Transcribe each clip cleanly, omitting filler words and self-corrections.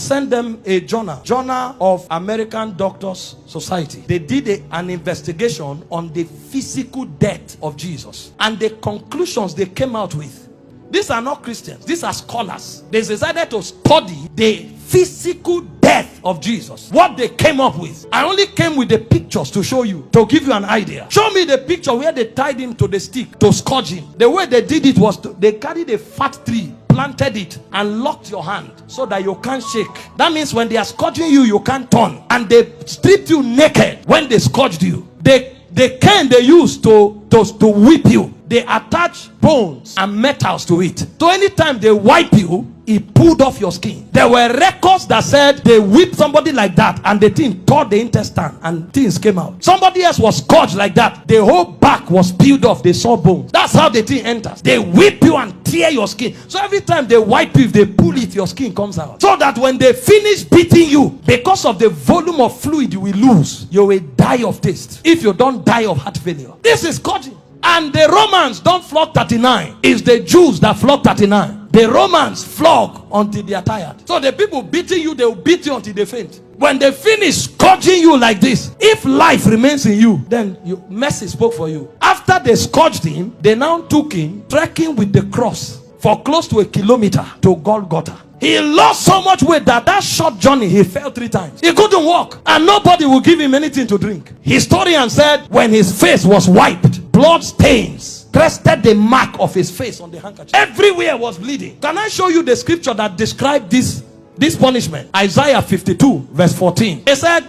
sent them a journal of American Doctors Society. They did an investigation on the physical death of Jesus, and the conclusions they came out with. These are not Christians. These are scholars. They decided to study the physical death of Jesus. What they came up with. I only came with the pictures to show you, to give you an idea. Show me the picture where they tied him to the stick to scourge him. The way they did it was they carried a fat tree, planted it, and locked your hand so that you can't shake. That means when they are scourging you, you can't turn. And they stripped you naked when they scourged you. The cane they used to whip you, they attach bones and metals to it. So anytime they wipe you, it pulled off your skin. There were records that said they whipped somebody like that and the thing tore the intestine and things came out. Somebody else was scourged like that. The whole back was peeled off. They saw bones. That's how the thing enters. They whip you and tear your skin. So every time they wipe you, if they pull it, your skin comes out. So that when they finish beating you, because of the volume of fluid you will lose, you will die of taste. If you don't die of heart failure. This is scourging. And the Romans don't flog 39. It's the Jews that flog 39. The Romans flog until they are tired. So the people beating you, they will beat you until they faint. When they finish scourging you like this, if life remains in you, then mercy spoke for you. After they scourged him, they now took him trekking with the cross for close to 1 kilometer to Golgotha. He lost so much weight that short journey he fell 3 times. He couldn't walk, and nobody would give him anything to drink. Historian said when his face was wiped, blood stains crested the mark of his face on the handkerchief. Everywhere was bleeding. Can I show you the scripture that described this punishment? Isaiah 52 verse 14. It said,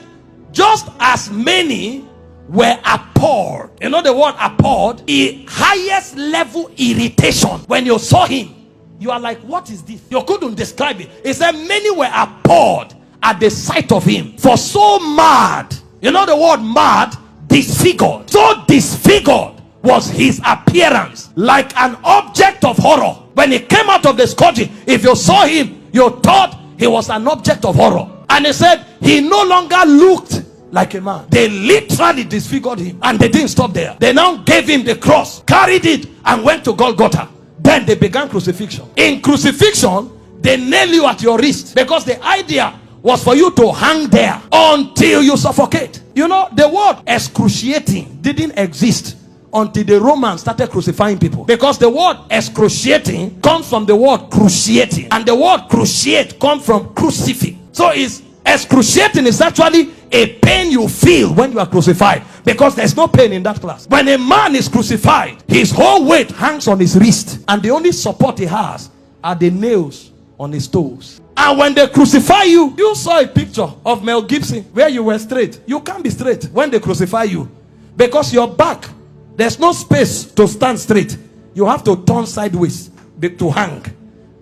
just as many were appalled. You know the word appalled? The highest level irritation. When you saw him, you are like, what is this? You couldn't describe it. It said many were appalled at the sight of him. For so mad, you know the word mad? Disfigured. So disfigured was his appearance, like an object of horror. When he came out of the scourging, if you saw him, you thought he was an object of horror. And he said he no longer looked like a man. They literally disfigured him, and they didn't stop there. They now gave him the cross, carried it, and went to Golgotha. Then they began crucifixion. In crucifixion, they nail you at your wrist, because the idea was for you to hang there until you suffocate. You know, the word excruciating didn't exist until the Romans started crucifying people, because the word excruciating comes from the word cruciating, and the word cruciate comes from crucifix. So it's excruciating is actually a pain you feel when you are crucified, because there's no pain in that class. When a man is crucified, his whole weight hangs on his wrist, and the only support he has are the nails on his toes. And when they crucify you, you saw a picture of Mel Gibson where you were straight. You can't be straight when they crucify you, because your back, there's no space to stand straight. You have to turn sideways to hang,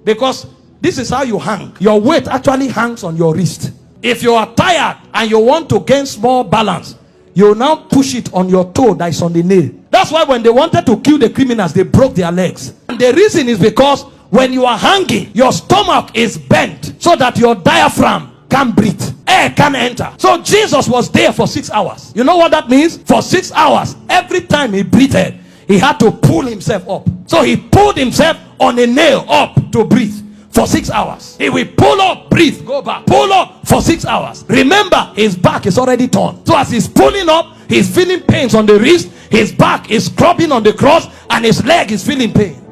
because this is how you hang. Your weight actually hangs on your wrist. If you are tired and you want to gain small balance, you now push it on your toe that is on the nail. That's why when they wanted to kill the criminals, they broke their legs. And the reason is because when you are hanging, your stomach is bent so that your diaphragm can't breathe. Air can't enter. So Jesus was there for 6 hours. You know what that means? For 6 hours, every time he breathed, he had to pull himself up. So he pulled himself on a nail up to breathe for 6 hours. He will pull up, breathe, go back, pull up for 6 hours. Remember, his back is already torn. So as he's pulling up, he's feeling pains on the wrist, his back is scrubbing on the cross, and his leg is feeling pain.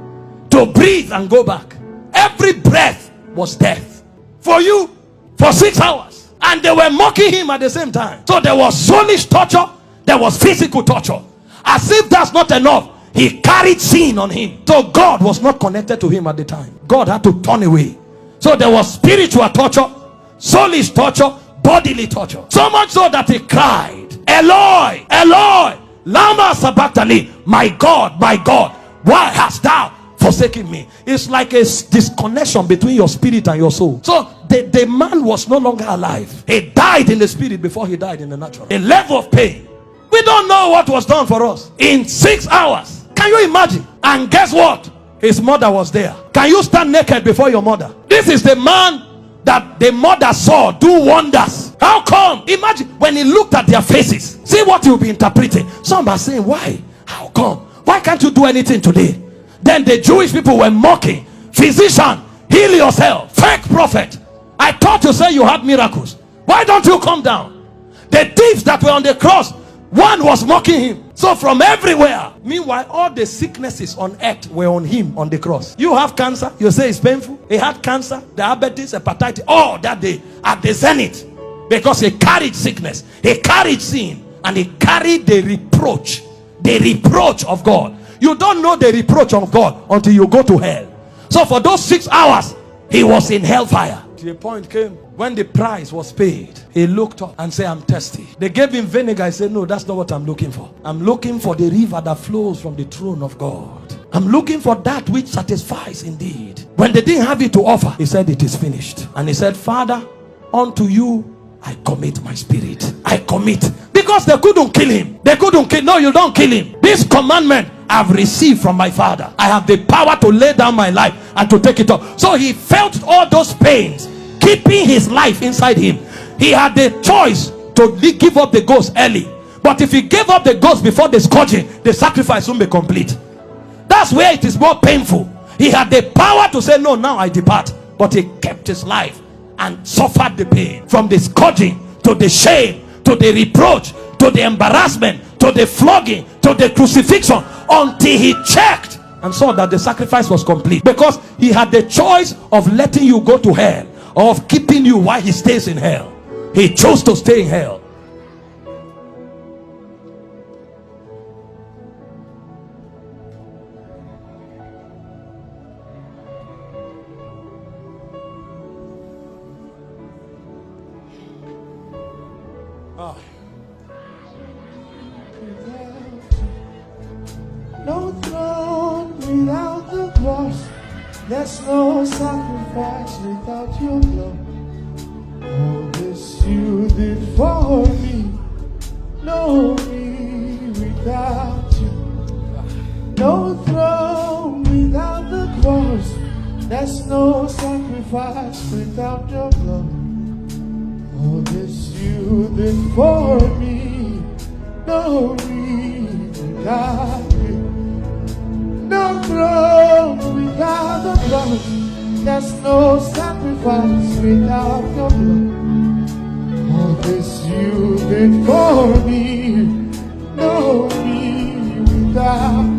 To breathe and go back. Every breath was death for you for 6 hours. And they were mocking him at the same time. So there was soulish torture, there was physical torture. As if that's not enough, he carried sin on him. So God was not connected to him at the time. God had to turn away. So there was spiritual torture, soulish torture, bodily torture. So much so that he cried, Eloi, Eloi, lama sabachthani, my God, why hast thou forsaken me? It's like a disconnection between your spirit and your soul. So the man was no longer alive. He died in the spirit before he died in the natural. A level of pain. We don't know what was done for us in 6 hours. Can you imagine? And guess what? His mother was there. Can you stand naked before your mother? This is the man that the mother saw do wonders. How come? Imagine when he looked at their faces. See what you'll be interpreting. Some are saying, why? How come? Why can't you do anything today? Then the Jewish people were mocking. Physician, heal yourself. Fake prophet. I thought you said you had miracles. Why don't you come down? The thieves that were on the cross, one was mocking him. So from everywhere. Meanwhile, all the sicknesses on earth were on him on the cross. You have cancer, you say it's painful. He had cancer, diabetes, hepatitis, all that day at the zenith. Because he carried sickness, he carried sin, and he carried the reproach of God. You don't know the reproach of God until you go to hell. So for those 6 hours, he was in hellfire. The point came when the price was paid. He looked up and said, I'm thirsty. They gave him vinegar. He said, no, that's not what I'm looking for. I'm looking for the river that flows from the throne of God. I'm looking for that which satisfies indeed. When they didn't have it to offer, he said, it is finished. And he said, Father, unto you I commit my spirit. I commit. Because they couldn't kill him. They couldn't kill. No, you don't kill him. This commandment I've received from my Father. I have the power to lay down my life and to take it up. So he felt all those pains, keeping his life inside him. He had the choice to give up the ghost early. But if he gave up the ghost before the scourging, the sacrifice won't be complete. That's where it is more painful. He had the power to say, no, now I depart. But he kept his life and suffered the pain. From the scourging, to the shame, to the reproach, to the embarrassment, to the flogging, to the crucifixion, until he checked and saw that the sacrifice was complete. Because he had the choice of letting you go to hell, or of keeping you while he stays in hell. He chose to stay in hell. No throne without the cross. There's no sacrifice without your blood. All this you did for me. No me without you. No throne without the cross. There's no sacrifice without your blood. All this you did for me. No me without you. No throne without the cross. There's no sacrifice without your blood. All this you did for me. No me without